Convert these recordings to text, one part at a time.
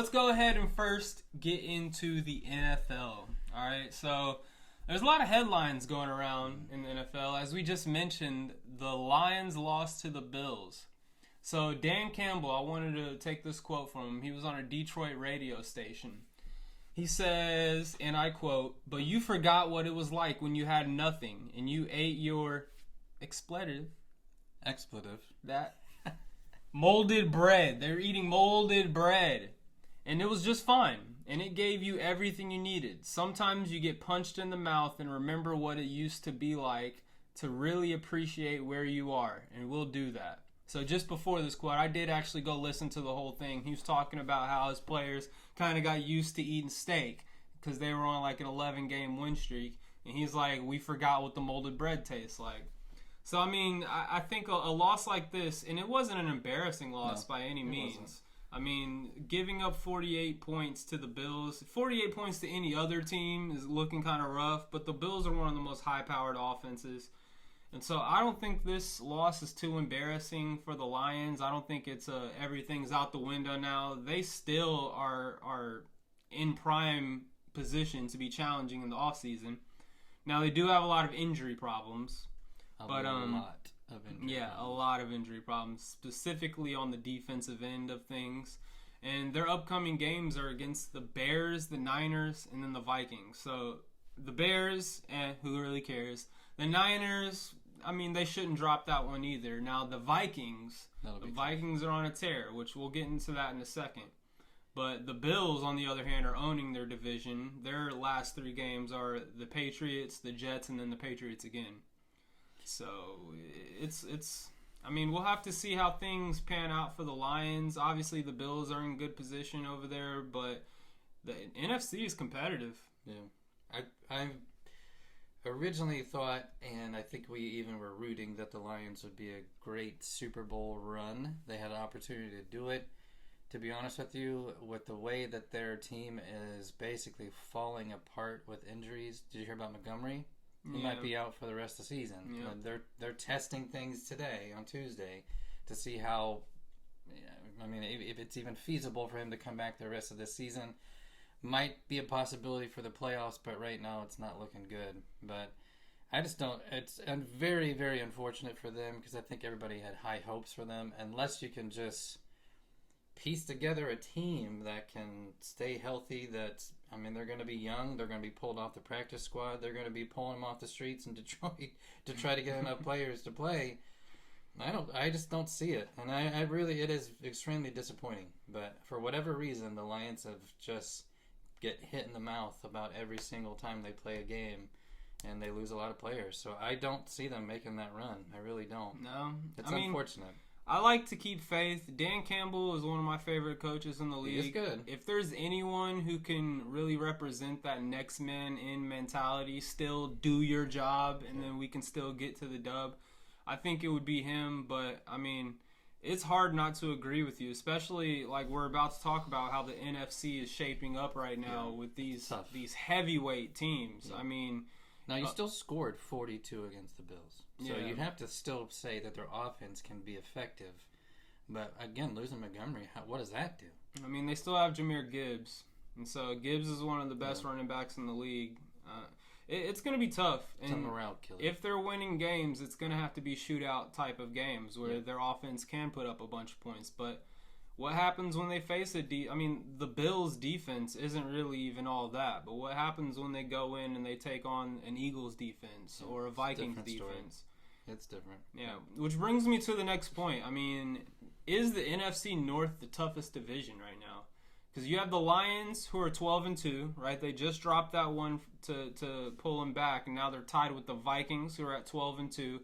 let's go ahead and first get into the NFL. All right, so there's a lot of headlines going around in the NFL. As we just mentioned, the Lions lost to the Bills. So Dan Campbell, I wanted to take this quote from him. He was on a Detroit radio station. He says, and I quote, "But you forgot what it was like when you had nothing and you ate your expletive. That molded bread. They're eating molded bread. And it was just fine. And it gave you everything you needed. Sometimes you get punched in the mouth and remember what it used to be like to really appreciate where you are. And we'll do that." So just before this quote, I did actually go listen to the whole thing. He was talking about how his players kind of got used to eating steak because they were on like an 11-game win streak. And he's like, we forgot what the molded bread tastes like. So, I mean, I think a loss like this, and it wasn't an embarrassing loss by any means. Wasn't. I mean, giving up 48 points to the Bills, 48 points to any other team is looking kind of rough, but the Bills are one of the most high-powered offenses. And so I don't think this loss is too embarrassing for the Lions. I don't think it's everything's out the window now. They still are in prime position to be challenging in the offseason. Now, they do have a lot of injury problems. A lot of injury problems, specifically on the defensive end of things. And their upcoming games are against the Bears, the Niners, and then the Vikings. So the Bears, who really cares? The Niners, I mean, they shouldn't drop that one either. Now, the Vikings are on a tear, which we'll get into that in a second. But the Bills, on the other hand, are owning their division. Their last 3 games are the Patriots, the Jets, and then the Patriots again. So, I mean, we'll have to see how things pan out for the Lions. Obviously, the Bills are in good position over there, but the NFC is competitive. Yeah. I originally thought, and I think we even were rooting, that the Lions would be a great Super Bowl run. They had an opportunity to do it. To be honest with you, with the way that their team is basically falling apart with injuries. Did you hear about Montgomery? He might be out for the rest of the season. Yeah. They're testing things today, on Tuesday, to see how, I mean, if it's even feasible for him to come back the rest of this season. Might be a possibility for the playoffs, but right now it's not looking good. But I just don't. It's very, very unfortunate for them because I think everybody had high hopes for them. Unless you can just piece together a team that can stay healthy. I mean, they're going to be young. They're going to be pulled off the practice squad. They're going to be pulling them off the streets in Detroit to try to get enough players to play. I just don't see it, and I really, it is extremely disappointing. But for whatever reason, the Lions have just get hit in the mouth about every single time they play a game, and they lose a lot of players. So I don't see them making that run. I really don't. No. It's unfortunate. I like to keep faith. Dan Campbell is one of my favorite coaches in the league. He's good. If there's anyone who can really represent that next man in mentality, still do your job, and then we can still get to the dub, I think it would be him. But, I mean, it's hard not to agree with you, especially like we're about to talk about how the NFC is shaping up right now with these heavyweight teams. Yeah. I mean, now you still scored 42 against the Bills, so you have to still say that their offense can be effective. But again, losing Montgomery, what does that do? I mean, they still have Jahmyr Gibbs, and so Gibbs is one of the best running backs in the league. It's going to be tough. It's a morale killer. If they're winning games, it's going to have to be shootout type of games where their offense can put up a bunch of points. But what happens when they face the Bills' defense isn't really even all that. But what happens when they go in and they take on an Eagles defense or a Vikings defense? It's different. Yeah, which brings me to the next point. I mean, is the NFC North the toughest division right now? Because you have the Lions, who are 12-2, right? They just dropped that one to pull them back, and now they're tied with the Vikings, who are at 12-2.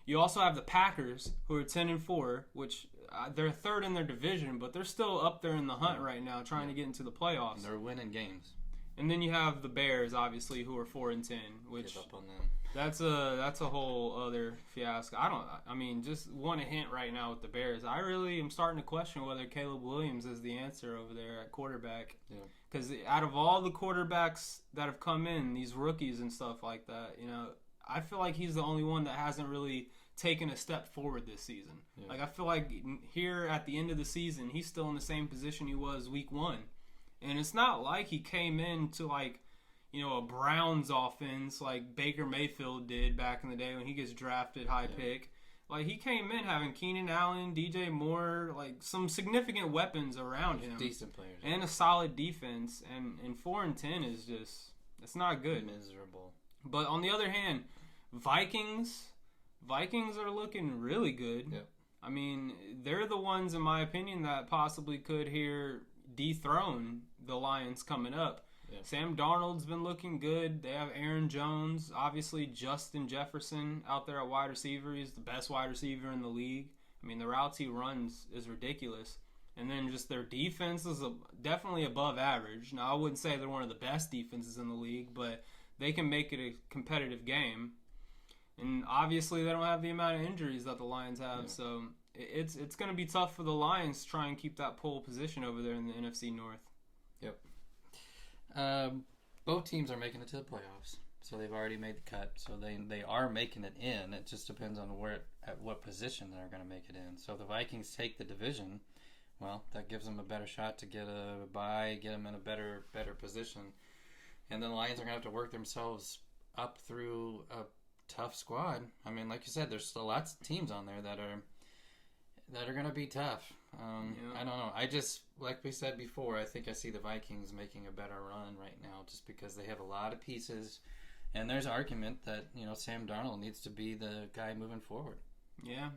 You also have the Packers, who are 10-4, which they're third in their division, but they're still up there in the hunt right now, trying to get into the playoffs. And they're winning games. And then you have the Bears, obviously, who are 4-10, which give up on them. That's a whole other fiasco. Just want a hint right now with the Bears. I really am starting to question whether Caleb Williams is the answer over there at quarterback. Yeah. Because out of all the quarterbacks that have come in, these rookies and stuff like that, I feel like he's the only one that hasn't really taken a step forward this season. Yeah. Like, I feel like here at the end of the season, he's still in the same position he was week 1. And it's not like he came into like, a Browns offense like Baker Mayfield did back in the day when he gets drafted high pick. Like, he came in having Keenan Allen, DJ Moore, like some significant weapons around him. Decent players. And a solid defense. And 4-10 is just, it's not good. Miserable. But on the other hand, Vikings are looking really good. Yep. I mean, they're the ones, in my opinion, that possibly could dethrone the Lions coming up. Yeah. Sam Darnold's been looking good. They have Aaron Jones. Obviously, Justin Jefferson out there at wide receiver. He's the best wide receiver in the league. I mean, the routes he runs is ridiculous. And then just their defense is definitely above average. Now, I wouldn't say they're one of the best defenses in the league, but they can make it a competitive game. And obviously, they don't have the amount of injuries that the Lions have. So it's going to be tough for the Lions to try and keep that pole position over there in the NFC North. Yep. Both teams are making it to the playoffs. So they've already made the cut. So they are making it in. It just depends on at what position they're going to make it in. So if the Vikings take the division, well, that gives them a better shot to get a bye, get them in a better position. And then the Lions are going to have to work themselves up through a tough squad. I mean, like you said, there's still lots of teams on there that are going to be tough. I don't know. I just, like we said before, I think I see the Vikings making a better run right now just because they have a lot of pieces. And there's argument that, Sam Darnold needs to be the guy moving forward. Yeah.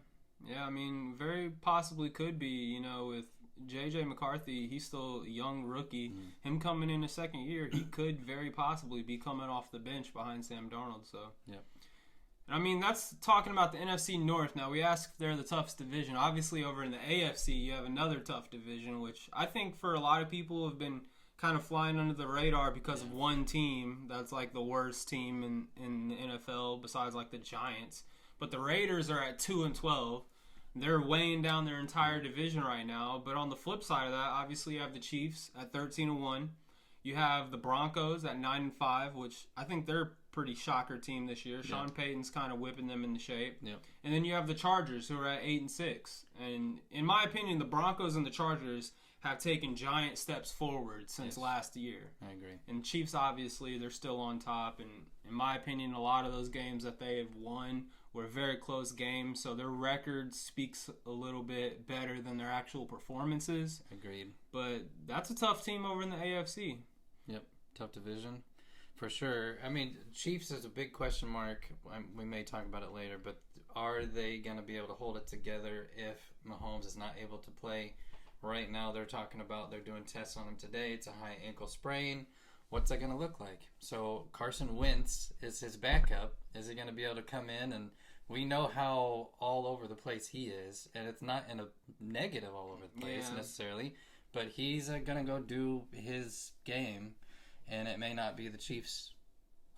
Yeah, I mean, very possibly could be, with J.J. McCarthy, he's still a young rookie. Him coming in a second year, he could very possibly be coming off the bench behind Sam Darnold. So, yep. I mean, that's talking about the NFC North. Now, we asked if they're the toughest division. Obviously, over in the AFC, you have another tough division, which I think for a lot of people have been kind of flying under the radar because of one team that's like the worst team in the NFL besides like the Giants. But the Raiders are at 2-12. They're weighing down their entire division right now. But on the flip side of that, obviously you have the Chiefs at 13-1. You have the Broncos at 9-5, which I think they're a pretty shocker team this year. Sean Payton's kind of whipping them into shape. Yep. And then you have the Chargers, who are at 8-6. And in my opinion, the Broncos and the Chargers have taken giant steps forward since last year. I agree. And Chiefs, obviously, they're still on top. And in my opinion, a lot of those games that they have won were very close games. So their record speaks a little bit better than their actual performances. Agreed. But that's a tough team over in the AFC. Yep. Tough division. For sure. I mean, Chiefs is a big question mark. We may talk about it later. But are they going to be able to hold it together if Mahomes is not able to play? Right now, they're talking about they're doing tests on him today. It's a high ankle sprain. What's that going to look like? So Carson Wentz is his backup. Is he going to be able to come in? And we know how all over the place he is. And it's not in a negative all over the place necessarily. But he's going to go do his game. And it may not be the Chiefs'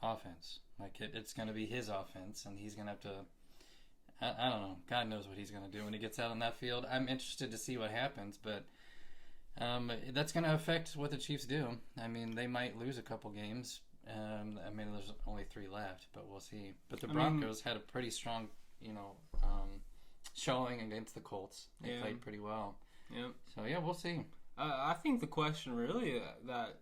offense. Like, it's going to be his offense. And he's going to have to... I don't know. God knows what he's going to do when he gets out on that field. I'm interested to see what happens, but that's going to affect what the Chiefs do. I mean, they might lose a couple games. I mean, there's only 3 left, but we'll see. But the Broncos had a pretty strong, showing against the Colts. They played pretty well. Yeah. So, we'll see. I think the question really that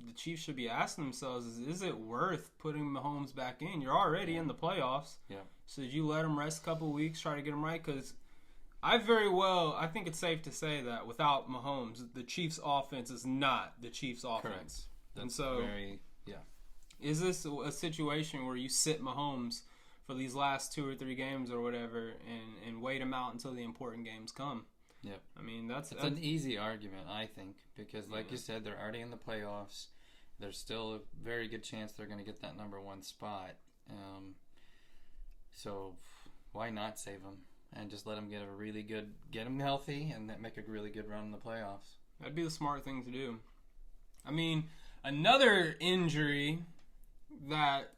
the Chiefs should be asking themselves is it worth putting Mahomes back in? You're already in the playoffs. Yeah. So did you let him rest a couple of weeks, try to get him right? Because I think it's safe to say that without Mahomes, the Chiefs' offense is not the Chiefs' offense. Correct. And so, is this a situation where you sit Mahomes for these last 2 or 3 games or whatever and wait him out until the important games come? Yep. I mean, that's an easy argument, I think, because like you said, they're already in the playoffs. There's still a very good chance they're going to get that number 1 spot. So why not save him and just let him get him healthy and then make a really good run in the playoffs? That'd be the smart thing to do. I mean, another injury that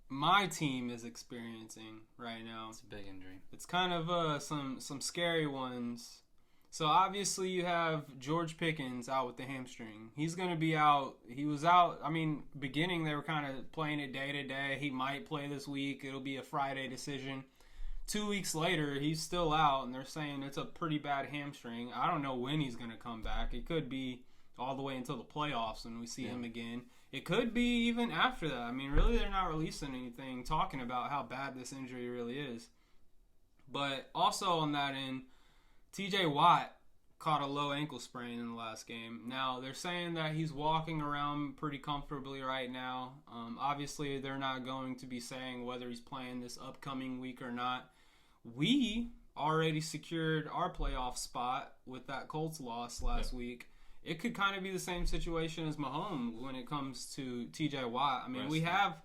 my team is experiencing right now. It's a big injury. It's kind of some scary ones. So obviously you have George Pickens out with the hamstring. He's going to be out. He was out. I mean, beginning they were kind of playing it day to day. He might play this week. It'll be a Friday decision. 2 weeks later, he's still out, and they're saying it's a pretty bad hamstring. I don't know when he's going to come back. It could be all the way until the playoffs when we see him again. It could be even after that. I mean, really, they're not releasing anything talking about how bad this injury really is. But also on that end, TJ Watt caught a low ankle sprain in the last game. Now, they're saying that he's walking around pretty comfortably right now. Obviously, they're not going to be saying whether he's playing this upcoming week or not. We already secured our playoff spot with that Colts loss last week. It could kind of be the same situation as Mahomes when it comes to TJ Watt. I mean, we have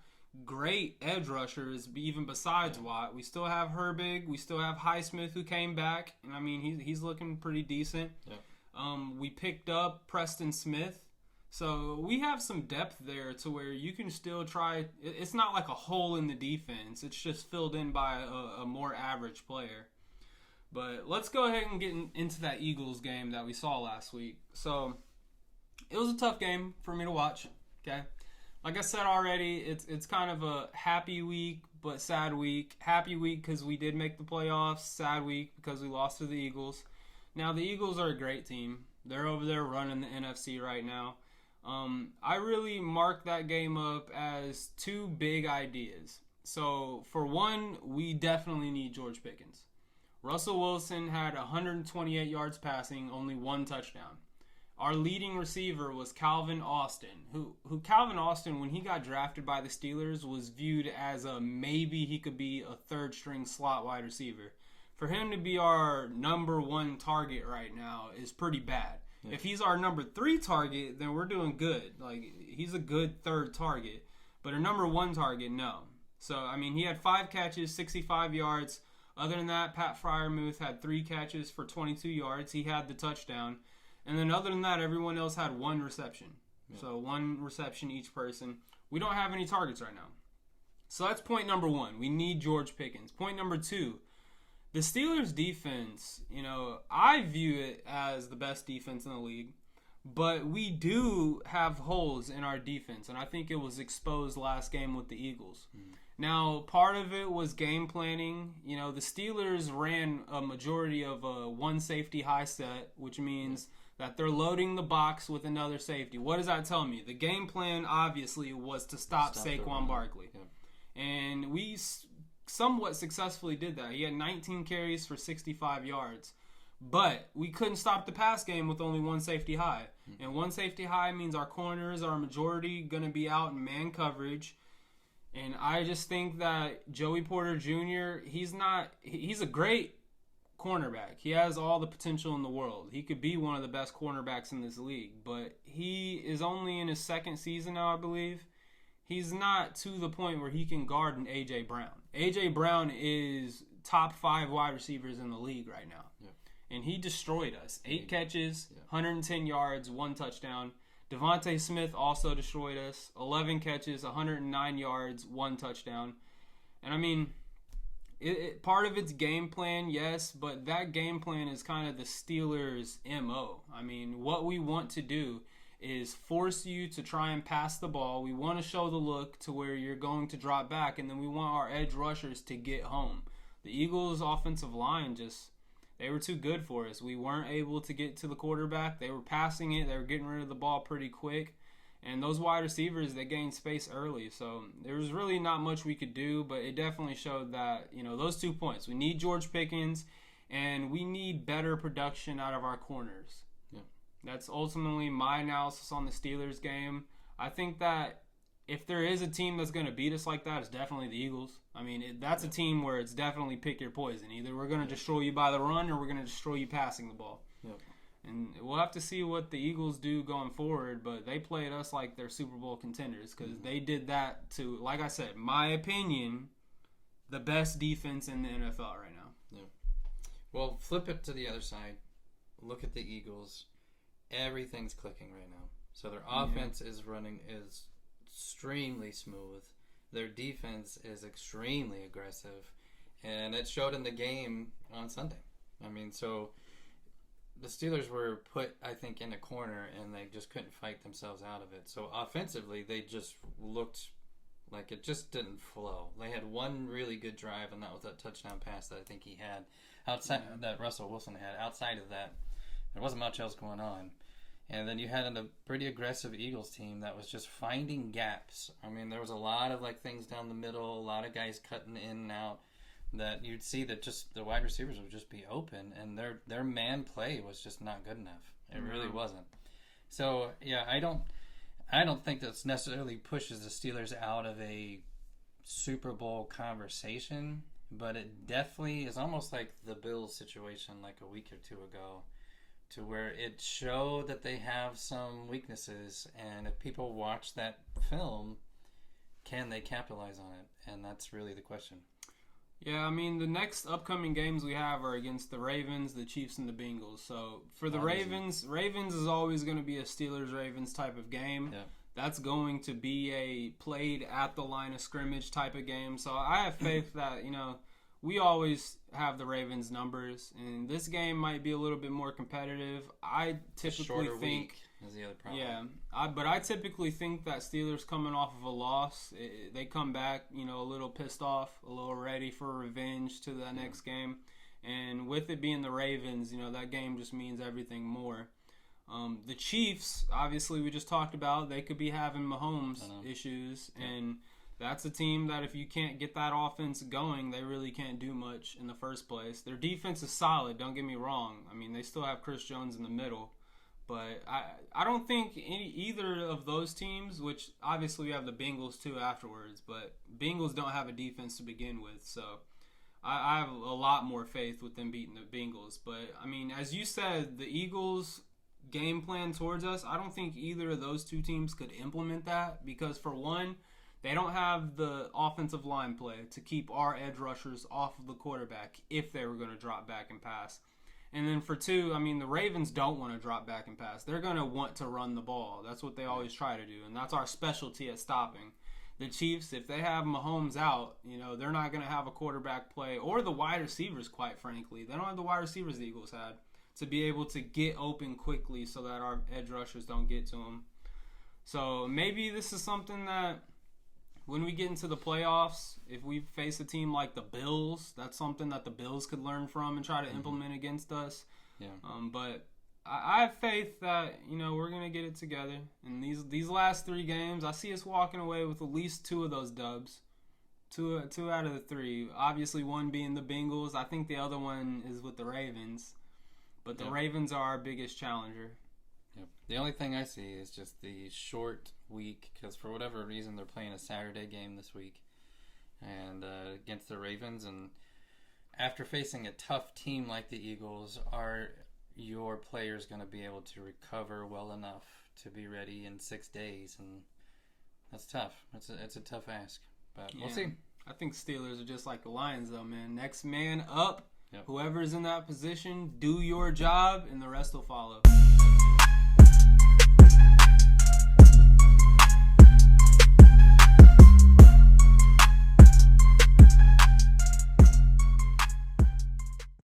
great edge rushers even besides Watt. We still have Herbig. We still have Highsmith who came back. And, I mean, he's looking pretty decent. We picked up Preston Smith. So we have some depth there to where you can still try. It's not like a hole in the defense. It's just filled in by a more average player. But let's go ahead and get into that Eagles game that we saw last week. So it was a tough game for me to watch. Okay, like I said already, it's kind of a happy week but sad week. Happy week because we did make the playoffs. Sad week because we lost to the Eagles. Now the Eagles are a great team. They're over there running the NFC right now. I really mark that game up as two big ideas. So for one, we definitely need George Pickens. Russell Wilson had 128 yards passing, only one touchdown. Our leading receiver was Calvin Austin, who Calvin Austin, when he got drafted by the Steelers, was viewed as a maybe he could be a third-string slot wide receiver. For him to be our number one target right now is pretty bad. Yeah. If he's our number 3 target, then we're doing good. Like, he's a good third target. But a number 1 target, no. So, I mean, he had 5 catches, 65 yards. Other than that, Pat Freiermuth had 3 catches for 22 yards. He had the touchdown. And then other than that, everyone else had 1 reception. Yeah. So 1 reception each person. We don't have any targets right now. So that's point number 1. We need George Pickens. Point number 2, the Steelers' defense, I view it as the best defense in the league. But we do have holes in our defense. And I think it was exposed last game with the Eagles. Now, part of it was game planning. The Steelers ran a majority of a 1 safety high set, which means that they're loading the box with another safety. What does that tell me? The game plan, obviously, was to stop Saquon Barkley. Yeah. And we somewhat successfully did that. He had 19 carries for 65 yards. But we couldn't stop the pass game with only 1 safety high. And 1 safety high means our corners are majority going to be out in man coverage. And I just think that Joey Porter Jr., he's a great cornerback. He has all the potential in the world. He could be one of the best cornerbacks in this league. But he is only in his 2nd season now, I believe. He's not to the point where he can guard an A.J. Brown. A.J. Brown is top 5 wide receivers in the league right now. Yeah. And he destroyed us. 8 catches, 110 yards, 1 touchdown. Devontae Smith also destroyed us. 11 catches, 109 yards, 1 touchdown. And I mean, part of it's game plan, yes, but that game plan is kind of the Steelers' MO. I mean, what we want to do is force you to try and pass the ball. We want to show the look to where you're going to drop back, and then we want our edge rushers to get home. The Eagles' offensive line they were too good for us. We weren't able to get to the quarterback. They were passing it. They were getting rid of the ball pretty quick. And those wide receivers, they gained space early. So there was really not much we could do, but it definitely showed that, those 2 points. We need George Pickens, and we need better production out of our corners. Yeah. That's ultimately my analysis on the Steelers game. I think that if there is a team that's going to beat us like that, it's definitely the Eagles. I mean, that's a team where it's definitely pick your poison. Either we're going to destroy you by the run or we're going to destroy you passing the ball. Yep. And we'll have to see what the Eagles do going forward, but they played us like they're Super Bowl contenders because they did that to, like I said, my opinion, the best defense in the NFL right now. Yeah. Well, flip it to the other side. Look at the Eagles. Everything's clicking right now. So their offense is extremely smooth. Their defense is extremely aggressive. And it showed in the game on Sunday. I mean, so the Steelers were put, I think, in a corner, and they just couldn't fight themselves out of it. So offensively, they just looked like it just didn't flow. They had one really good drive, and that was that touchdown pass that I think he had outside that Russell Wilson had. Outside of that, there wasn't much else going on. And then you had a pretty aggressive Eagles team that was just finding gaps. I mean, there was a lot of like things down the middle, a lot of guys cutting in and out that you'd see that just the wide receivers would just be open, and their man play was just not good enough. It really wasn't. So yeah, I don't think that's necessarily pushes the Steelers out of a Super Bowl conversation, but it definitely is almost like the Bills situation like a week or two ago, to where it showed that they have some weaknesses, and if people watch that film, can they capitalize on it? And that's really the question. Yeah, I mean, the next upcoming games we have are against the Ravens, the Chiefs, and the Bengals. So for the Ravens is always going to be a Steelers-Ravens type of game. Yeah. That's going to be a played at the line of scrimmage type of game. So I have faith that, we always have the Ravens numbers, and this game might be a little bit more competitive. I typically think is the other problem. Yeah, but I typically think that Steelers coming off of a loss, they come back, a little pissed off, a little ready for revenge to that next game, and with it being the Ravens, that game just means everything more. The Chiefs, obviously, we just talked about, they could be having Mahomes issues, and that's a team that if you can't get that offense going, they really can't do much in the first place. Their defense is solid, don't get me wrong. I mean, they still have Chris Jones in the middle. But I don't think either of those teams, which obviously we have the Bengals too afterwards, but Bengals don't have a defense to begin with. So I have a lot more faith with them beating the Bengals. But, I mean, as you said, the Eagles' game plan towards us, I don't think either of those two teams could implement that because, for one, they don't have the offensive line play to keep our edge rushers off of the quarterback if they were going to drop back and pass. And then for two, I mean, the Ravens don't want to drop back and pass. They're going to want to run the ball. That's what they always try to do, and that's our specialty at stopping. The Chiefs, if they have Mahomes out, they're not going to have a quarterback play or the wide receivers, quite frankly. They don't have the wide receivers the Eagles had to be able to get open quickly so that our edge rushers don't get to them. So maybe this is something that when we get into the playoffs, if we face a team like the Bills, that's something that the Bills could learn from and try to implement against us. Yeah. But I have faith that, we're going to get it together. And these last three games, I see us walking away with at least two of those dubs. Two out of the three. Obviously, one being the Bengals. I think the other one is with the Ravens. But the Ravens are our biggest challenger. Yep. The only thing I see is just the short week, because for whatever reason they're playing a Saturday game this week and against the Ravens, and after facing a tough team like the Eagles, are your players going to be able to recover well enough to be ready in 6 days? And that's tough. It's a tough ask, but we'll see. I think Steelers are just like the Lions, though, man. Next man up. Yep. Whoever's in that position, do your job, and the rest will follow.